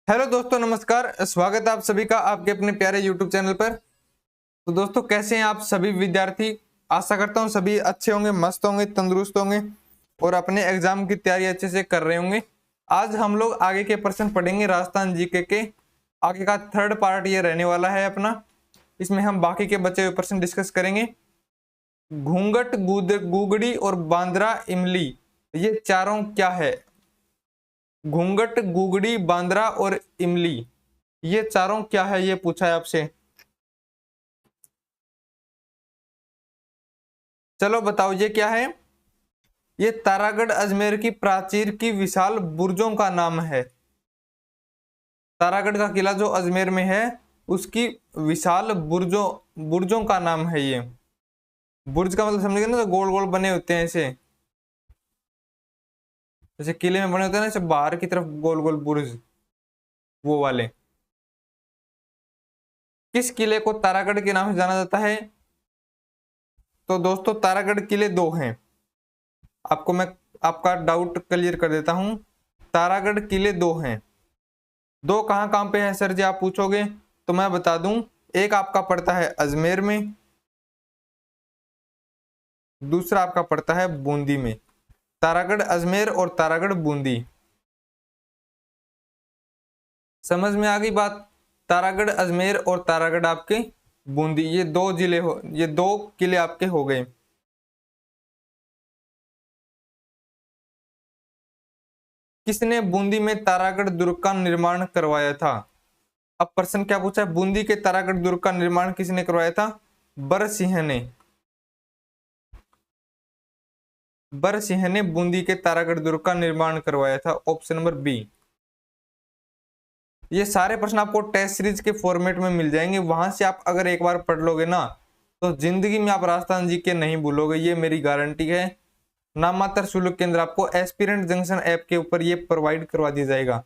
Hello दोस्तों, नमस्कार। स्वागत है आप सभी का आपके अपने प्यारे यूट्यूब चैनल पर। तो दोस्तों, कैसे हैं आप सभी विद्यार्थी? आशा करता हूं सभी अच्छे होंगे, मस्त होंगे, तंदुरुस्त होंगे और अपने एग्जाम की तैयारी अच्छे से कर रहे होंगे। आज हम लोग आगे के प्रश्न पढ़ेंगे राजस्थान जीके के। आगे का थर्ड पार्ट ये रहने वाला है अपना। इसमें हम बाकी के बचे हुए प्रश्न डिस्कस करेंगे। घूंघट, गुगड़ी और बांद्रा इमली, ये चारों क्या है? घूंघट, गुगड़ी, बांद्रा और इमली, ये चारों क्या है, ये पूछा है आपसे। चलो बताओ ये क्या है। ये तारागढ़ अजमेर की प्राचीर की विशाल बुर्जों का नाम है। तारागढ़ का किला जो अजमेर में है, उसकी विशाल बुर्जों बुर्जों का नाम है ये। बुर्ज का मतलब समझ गए ना, तो गोल गोल बने होते हैं ऐसे, जैसे किले में बने होते हैं ना, ऐसे बाहर की तरफ गोल गोल बुर्ज, वो वाले। किस किले को तारागढ़ के नाम से जाना जाता है? तो दोस्तों, तारागढ़ किले दो हैं। आपको मैं आपका डाउट क्लियर कर देता हूं। तारागढ़ किले दो हैं। दो कहां कहां पे हैं सर जी, आप पूछोगे तो मैं बता दूं। एक आपका पड़ता है अजमेर में, दूसरा आपका पड़ता है बूंदी में। तारागढ़ अजमेर और तारागढ़ बूंदी, समझ में आ गई बात? तारागढ़ अजमेर और तारागढ़ आपके बूंदी, ये दो जिले हो, ये दो किले आपके हो गए। किसने बूंदी में तारागढ़ दुर्ग का निर्माण करवाया था? अब प्रश्न क्या पूछा है, बूंदी के तारागढ़ दुर्ग का निर्माण किसने करवाया था? बरसिंह ने। बरसिंह ने बूंदी के तारागढ़ दुर्ग का निर्माण करवाया था, ऑप्शन नंबर बी। ये सारे प्रश्न आपको टेस्ट सीरीज के फॉर्मेट में मिल जाएंगे, वहां से आप अगर एक बार पढ़ लोगे ना, तो जिंदगी में आप राजस्थान जी के नहीं भूलोगे, ये मेरी गारंटी है। नाम मात्र शुल्क केंद्र आपको एस्पिरेंट जंक्शन ऐप के ऊपर ये प्रोवाइड करवा दिया जाएगा,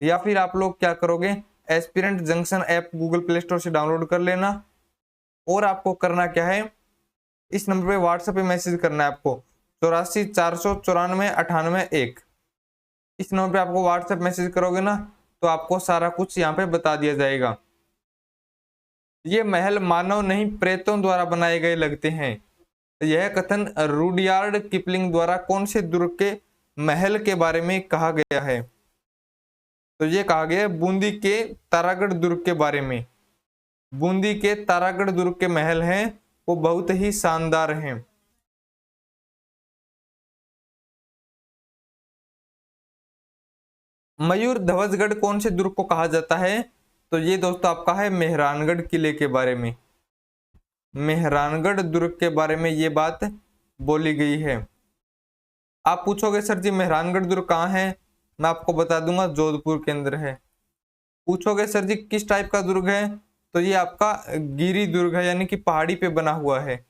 या फिर आप लोग क्या करोगे, aspirant junction app Google play store से डाउनलोड कर लेना। और आपको करना क्या है, इस नंबर पे व्हाट्सएप पे मैसेज करना है आपको, 84 494 98 1। इस नंबर पे आपको व्हाट्सएप मैसेज करोगे ना, तो आपको सारा कुछ यहाँ पे बता दिया जाएगा। ये महल मानव नहीं प्रेतों द्वारा बनाए गए लगते हैं। यह कथन रूडयार्ड किपलिंग द्वारा कौन से दुर्ग के महल के बारे में कहा गया है? तो ये कहा गया है बूंदी के तारागढ़ दुर्ग के बारे में। बूंदी के तारागढ़ दुर्ग के महल हैं, वो बहुत ही शानदार हैं। मयूर ध्वजगढ़ कौन से दुर्ग को कहा जाता है? तो ये दोस्तों आपका है मेहरानगढ़ किले के बारे में। मेहरानगढ़ दुर्ग के बारे में ये बात बोली गई है। आप पूछोगे सर जी मेहरानगढ़ दुर्ग कहाँ है, मैं आपको बता दूंगा जोधपुर के अंदर है। पूछोगे सर जी किस टाइप का दुर्ग है, तो ये आपका गिरी दुर्ग है, यानी कि पहाड़ी पे बना हुआ है।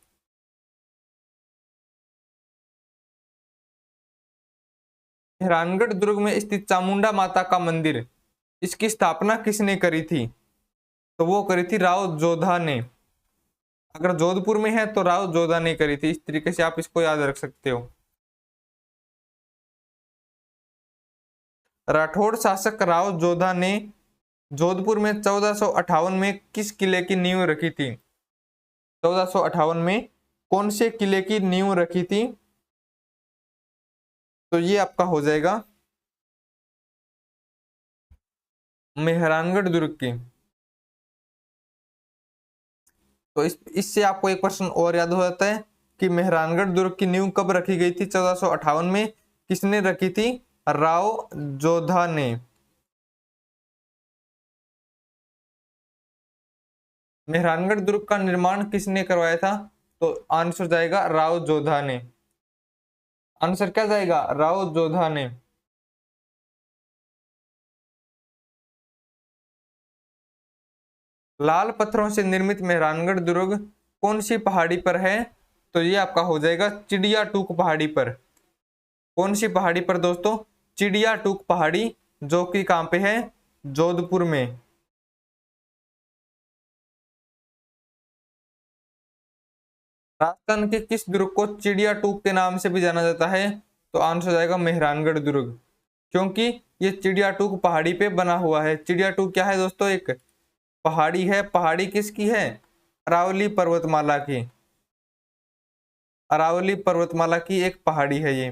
मेहरानगढ़ दुर्ग में स्थित चामुंडा माता का मंदिर, इसकी स्थापना किसने करी थी? तो वो करी थी राव जोधा ने। अगर जोधपुर में है तो राव जोधा ने करी थी, इस तरीके से आप इसको याद रख सकते हो। राठौड़ शासक राव जोधा ने जोधपुर में 1458 में किस किले की नींव रखी थी? 1458 में कौन से किले की नींव रखी थी? तो ये आपका हो जाएगा मेहरानगढ़ दुर्ग की। तो इससे आपको एक प्रश्न और याद हो जाता है कि मेहरानगढ़ दुर्ग की नींव कब रखी गई थी? 1458 में। किसने रखी थी? राव जोधा ने। मेहरानगढ़ दुर्ग का निर्माण किसने करवाया था? तो आंसर जाएगा राव जोधा ने। आंसर क्या जाएगा? राव जोधा ने। लाल पत्थरों से निर्मित मेहरानगढ़ दुर्ग कौन सी पहाड़ी पर है? तो ये आपका हो जाएगा चिड़िया टूक पहाड़ी पर। कौन सी पहाड़ी पर दोस्तों? चिड़िया टूक पहाड़ी, जो कि कहां पे है? जोधपुर में। राजस्थान के किस दुर्ग को चिड़िया टूक के नाम से भी जाना जाता है? तो आंसर हो जाएगा मेहरानगढ़ दुर्ग। क्योंकि ये चिड़ियाटूक पहाड़ी पे बना हुआ है। चिड़ियाटूक क्या है दोस्तों? एक पहाड़ी है। पहाड़ी किसकी है? अरावली पर्वतमाला की। अरावली पर्वतमाला की एक पहाड़ी है ये।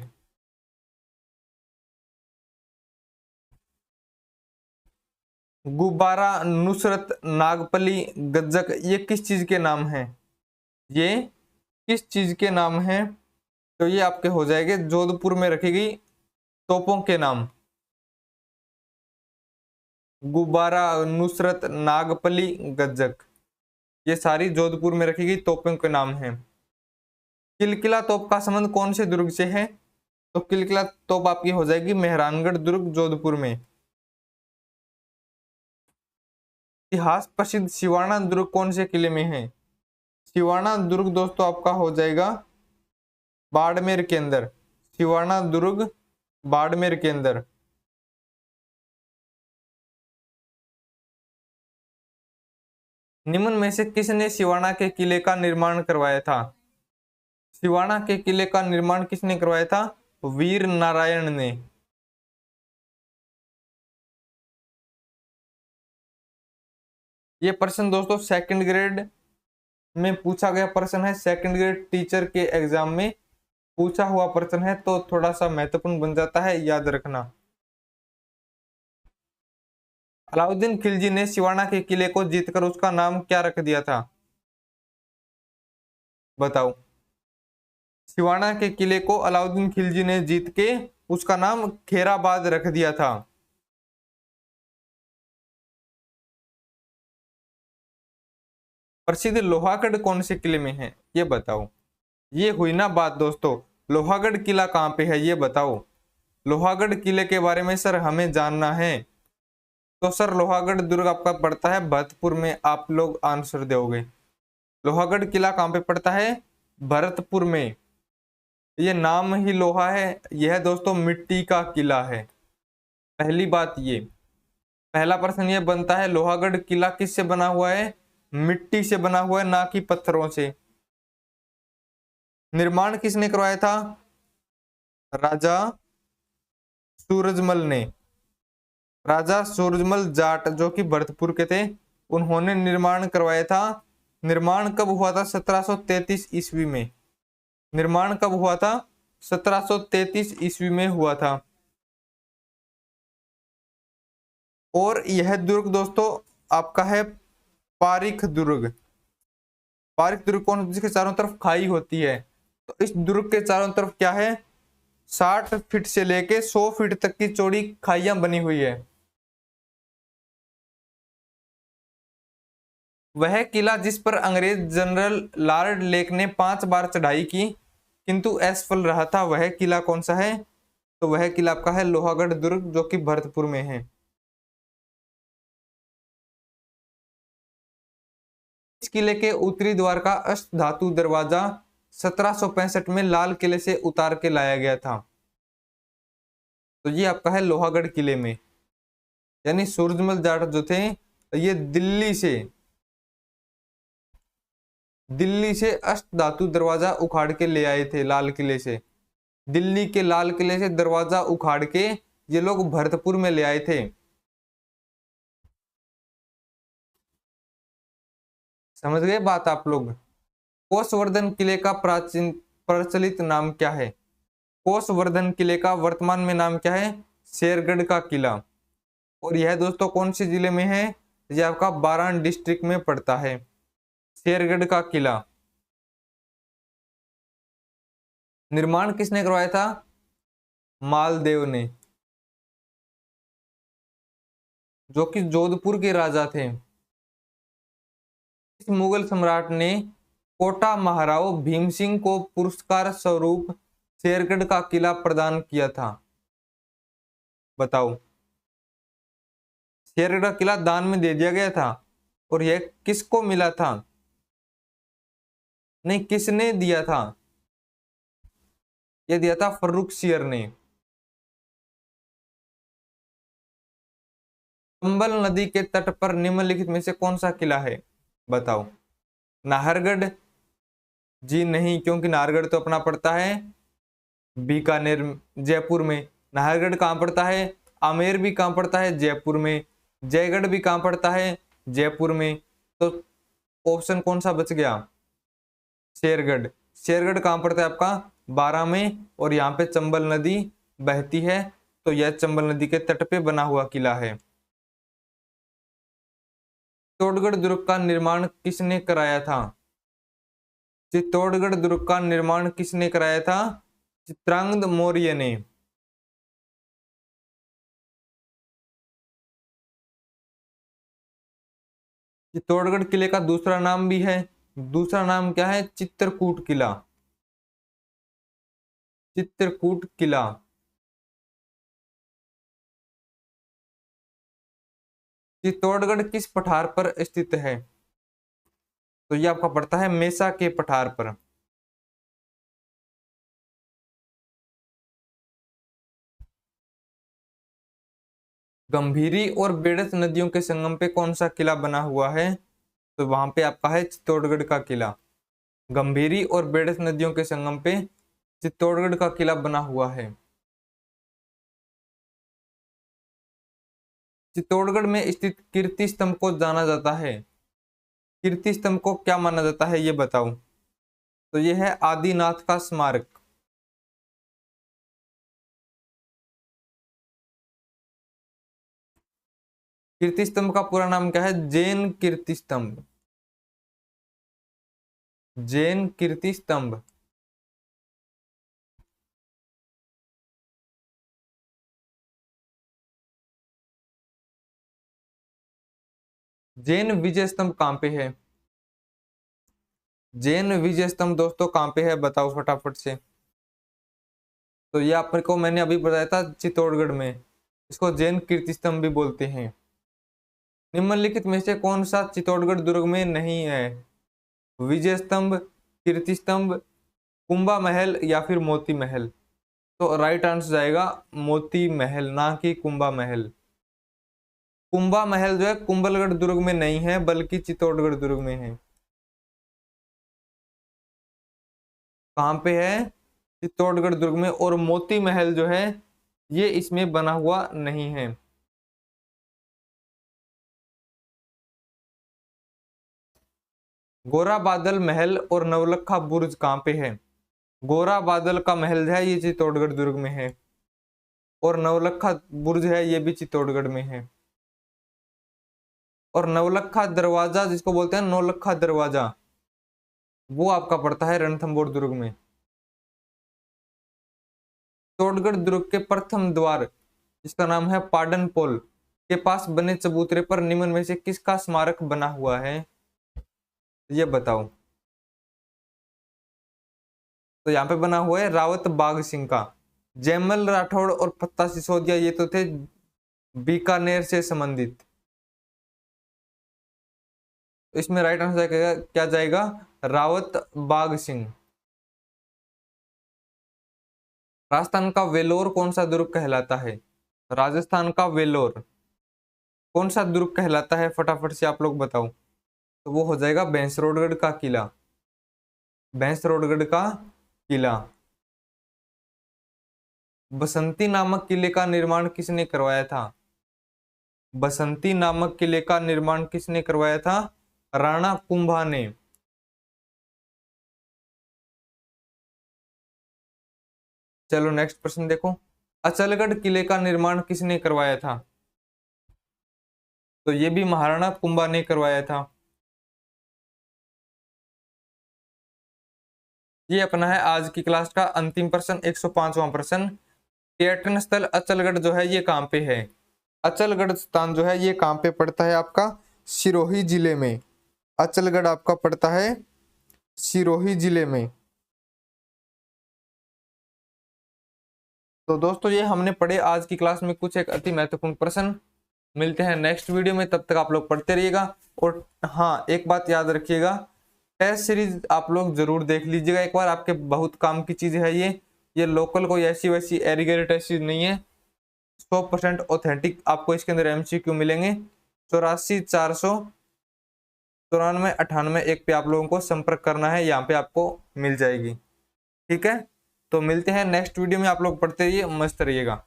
गुब्बारा, नुसरत, नागपली, गज्जक, ये किस चीज के नाम हैं? ये किस चीज के नाम हैं? तो ये आपके हो जाएंगे जोधपुर में रखी गई तोपों के नाम। गुब्बारा, नुसरत, नागपली, गज्जक, ये सारी जोधपुर में रखी गई तोपों के नाम हैं। किलकिला तोप का संबंध कौन से दुर्ग से है? तो किलकिला तोप आपकी हो जाएगी मेहरानगढ़ दुर्ग, जोधपुर में। इतिहास प्रसिद्ध सिवाना दुर्ग कौन से किले में है? सिवाना दुर्ग दोस्तों आपका हो जाएगा बाड़मेर के अंदर। सिवाना दुर्ग बाड़मेर के अंदर। निम्न में से किसने सिवाना के किले का निर्माण करवाया था? सिवाना के किले का निर्माण किसने करवाया था? वीर नारायण ने। ये प्रश्न दोस्तों सेकंड ग्रेड में पूछा गया प्रश्न है। सेकंड ग्रेड टीचर के एग्जाम में पूछा हुआ प्रश्न है, तो थोड़ा सा महत्वपूर्ण बन जाता है, याद रखना। अलाउद्दीन खिलजी ने सिवाना के किले को जीतकर उसका नाम क्या रख दिया था? बताओ। सिवाना के किले को अलाउद्दीन खिलजी ने जीत के उसका नाम खेराबाद रख दिया था। प्रसिद्ध लोहागढ़ कौन से किले में है? ये बताओ। ये हुई ना बात दोस्तों, लोहागढ़ किला कहाँ पे है ये बताओ। लोहागढ़ किले के बारे में सर हमें जानना है, तो सर लोहागढ़ दुर्ग आपका पड़ता है भरतपुर में। आप लोग आंसर दोगे। लोहागढ़ किला कहाँ पे पड़ता है? भरतपुर में। ये नाम ही लोहा है, यह दोस्तों मिट्टी का किला है। पहली बात ये, पहला प्रश्न ये बनता है लोहागढ़ किला किससे बना हुआ है? मिट्टी से बना हुआ है, ना कि पत्थरों से। निर्माण किसने करवाया था? राजा सूरजमल ने। राजा सूरजमल जाट जो कि भरतपुर के थे, उन्होंने निर्माण करवाया था। निर्माण कब हुआ था? 1733 ईस्वी में। निर्माण कब हुआ था? 1733 ईस्वी में हुआ था। और यह दुर्ग दोस्तों आपका है पारीख दुर्ग। पारीख दुर्ग कौन? जिसके चारों तरफ खाई होती है। तो इस दुर्ग के चारों तरफ क्या है? 60 फीट से लेके 100 फीट तक की चौड़ी खाइयां बनी हुई है। वह किला जिस पर अंग्रेज जनरल लॉर्ड लेक ने 5 बार चढ़ाई की किंतु असफल रहा था, वह किला कौन सा है? तो वह किला आपका है लोहागढ़ दुर्ग जो कि भरतपुर में है। इस किले के उत्तरी द्वार का अष्ट धातु दरवाजा 1765 में लाल किले से उतार के लाया गया था। तो ये आपका है लोहागढ़ किले में। यानी सूरजमल जाट जो थे ये दिल्ली से अष्ट धातु दरवाजा उखाड़ के ले आए थे लाल किले से। दिल्ली के लाल किले से दरवाजा उखाड़ के ये लोग भरतपुर में ले आए थे। समझ गए बात आप लोग? कोसवर्धन किले का प्राचीन प्रचलित नाम क्या है? कोसवर्धन किले का वर्तमान में नाम क्या है? शेरगढ़ का किला। और यह दोस्तों कौन से जिले में है? यह आपका बारान डिस्ट्रिक्ट में पड़ता है, शेरगढ़ का किला। निर्माण किसने करवाया था? मालदेव ने, जो कि जोधपुर के राजा थे। इस मुगल सम्राट ने कोटा महाराव भीम सिंह को पुरस्कार स्वरूप शेरगढ़ का किला प्रदान किया था। बताओ। शेरगढ़ का किला दान में दे दिया गया था। और यह किसको मिला था? नहीं, किसने दिया था? यह दिया था फर्रुखसियर ने। चंबल नदी के तट पर निम्नलिखित में से कौन सा किला है? बताओ। नाहरगढ़? जी नहीं, क्योंकि नाहरगढ़ तो अपना पड़ता है बीकानेर, जयपुर में। नाहरगढ़ कहाँ पड़ता है? आमेर भी कहाँ पड़ता है? जयपुर में। जयगढ़ भी कहाँ पड़ता है? जयपुर में। तो ऑप्शन कौन सा बच गया? शेरगढ़। शेरगढ़ कहाँ पड़ता है आपका? बारां में, और यहाँ पे चंबल नदी बहती है, तो यह चंबल नदी के तट पे बना हुआ किला है। चित्तौड़गढ़ दुर्ग का निर्माण किसने कराया था? चित्तौड़गढ़ दुर्ग का निर्माण किसने कराया था? चित्रांगद मौर्य ने। चित्तौड़गढ़ किले का दूसरा नाम भी है। दूसरा नाम क्या है? चित्रकूट किला। चित्रकूट किला। चित्तौड़गढ़ किस पठार पर स्थित है? तो ये आपका पड़ता है मेसा के पठार पर। गंभीरी और बेड़स नदियों के संगम पे कौन सा किला बना हुआ है? तो वहां पे आपका है चित्तौड़गढ़ का किला। गंभीरी और बेड़स नदियों के संगम पे चित्तौड़गढ़ का किला बना हुआ है। चित्तौड़गढ़ में स्थित कीर्ति स्तंभ को जाना जाता है। कीर्ति स्तंभ को क्या माना जाता है, ये बताओ। तो ये है आदिनाथ का स्मारक। कीर्ति स्तंभ का पूरा नाम क्या है? जैन कीर्ति स्तंभ। जैन कीर्ति स्तंभ। जैन विजय स्तंभ कहां पे है? जैन विजय स्तंभ दोस्तों कहां पे है, बताओ फटाफट से। तो ये आपको मैंने अभी बताया था, चित्तौड़गढ़ में। इसको जैन कीर्ति स्तंभ भी बोलते हैं। निम्नलिखित में से कौन सा चित्तौड़गढ़ दुर्ग में नहीं है? विजय स्तंभ, कीर्ति स्तंभ, कुंभा महल या फिर मोती महल? तो राइट आंसर जाएगा मोती महल, ना कि कुंभा महल। कुंभा महल जो है कुंभलगढ़ दुर्ग में नहीं है, बल्कि चित्तौड़गढ़ दुर्ग में है। कहां पे है? चित्तौड़गढ़ दुर्ग में। और मोती महल जो है ये इसमें बना हुआ नहीं है। गोरा बादल महल और नवलखा बुर्ज कहां पे है? गोरा बादल का महल है ये चित्तौड़गढ़ दुर्ग में है, और नवलखा बुर्ज है ये भी चित्तौड़गढ़ में है। और नवलखा दरवाजा जिसको बोलते हैं नौलखा दरवाजा, वो आपका पड़ता है रणथंभौर दुर्ग में। चित्तौड़गढ़ दुर्ग के प्रथम द्वार जिसका नाम है पाडन पोल के पास बने चबूतरे पर निम्न में से किसका स्मारक बना हुआ है, ये बताओ। तो यहाँ पे बना हुआ है रावत बाग सिंह का। जयमल राठौड़ और पत्ता सिसोदिया ये तो थे बीकानेर से संबंधित। तो इसमें राइट आंसर क्या जाएगा? रावत बाग सिंह। राजस्थान का वेलोर कौन सा दुर्ग कहलाता है? राजस्थान का वेलोर कौन सा दुर्ग कहलाता है, फटाफट से आप लोग बताओ। तो वो हो जाएगा भैंसरोडगढ़ का किला। भैंसरोडगढ़ का किला। बसंती नामक किले का निर्माण किसने करवाया था? बसंती नामक किले का निर्माण किसने करवाया था? राणा कुंभा ने। चलो नेक्स्ट प्रश्न देखो। अचलगढ़ किले का निर्माण किसने करवाया था? तो ये भी महाराणा कुंभा ने करवाया था। ये अपना है आज की क्लास का अंतिम प्रश्न, 105वां प्रश्न। पर्यटन स्थल अचलगढ़ जो है ये कहां पे है? अचलगढ़ स्थान जो है ये कहां पे पड़ता है आपका? सिरोही जिले में। अचलगढ़ आपका पड़ता है सिरोही जिले में। तो दोस्तों ये हमने पढ़े आज की क्लास में कुछ एक अति महत्वपूर्ण प्रश्न। मिलते हैं नेक्स्ट वीडियो में, तब तक आप लोग पढ़ते रहिएगा। और हाँ, एक बात याद रखिएगा, टेस्ट सीरीज आप लोग जरूर देख लीजिएगा एक बार, आपके बहुत काम की चीज है ये लोकल कोई ऐसी वैसी एरिगेटेड टेस्ट सीरीज नहीं है। 100% ऑथेंटिक आपको इसके अंदर MCQ मिलेंगे। 84 494 98 1 पे आप लोगों को संपर्क करना है, यहाँ पे आपको मिल जाएगी। ठीक है, तो मिलते हैं नेक्स्ट वीडियो में। आप लोग पढ़ते रहिए, मस्त रहिएगा।